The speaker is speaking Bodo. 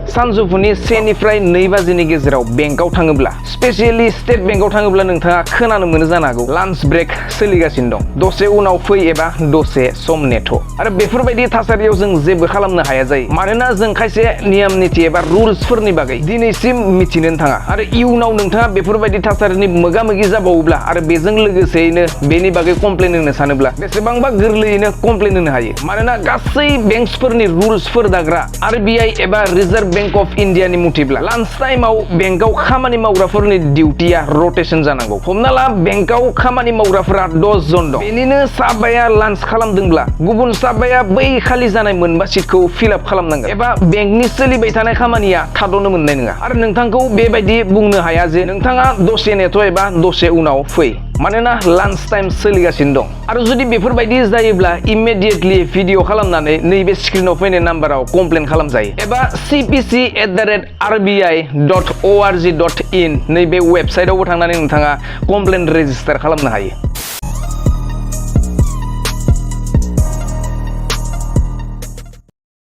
सानजौफुनि 1 निफ्राय 2 बाजिनि गेजेराव बेंकआव थाङोब्ला स्पेसियली स्टेट बेंकआव थाङोब्ला नोंथाङा खोनानो मोनो जानो हागौ लान्च ब्रेक सोलिगासिनो दं, दसे उनाव फै एबा दसे सम नेथ'। आरो बेफोरबायदि थासारियाव जों जेबो खालामनो हाया जायो, मानोना जों खायसे नियम निथि एबा रुल्सफोरनि बागै दिनैसिम मिथिनो थाङा। आरो इयुनाव नोंथाङा बेफोरबायदि थासारिनि मोगा मोगि जाबावोब्ला आरो बेजों लोगोसेयैनो बेनि बागै कमप्लेन होनो सानोब्ला बेसेबांबा गोरलैयैनो कमप्लेन होनो हायो, मानोना गासै बेंक्सफोरनि रुल्सफोर दाग्रा RBI एबा रिजार्भ बेंक अफ इन्डियानि मथेब्ला लान्च टाइमाव बेंकआव खामानि मावग्राफोरनि डिउटिया रटेसन जानांगौ। हमना ला बेंकआव खामानि मावग्राफोरा 10 जन दं, बेनिनो साबाया लान्च खालामदोंब्ला गुबुन साबाया बै खालि जानाय मोनबा सिटखौ फिलआप खालामनांगोन, एबा बेंकनि सोलिबाय थानाय खामानिया थाद'नो मोननाय नङा। आरो नोंथांखौ बेबायदि बुंनो हाया जे नोंथाङा दसे नेथ' एबा दसे उनाव फै, मानोना लान्च टाइम सोलिगासिनो दं। आरो जुदि बेफोरबायदि जायोब्ला इमिडिएटलि भिडिअ खालामनानै नैबे स्क्रिनाव फैनाय नाम्बाराव कमप्लेन खालामजायो, एबा cpc@rbi.org.in नैबे वेबसाइटआवबो थांनानै नोंथाङा कमप्लेन रेजिस्टार खालामनो हायो।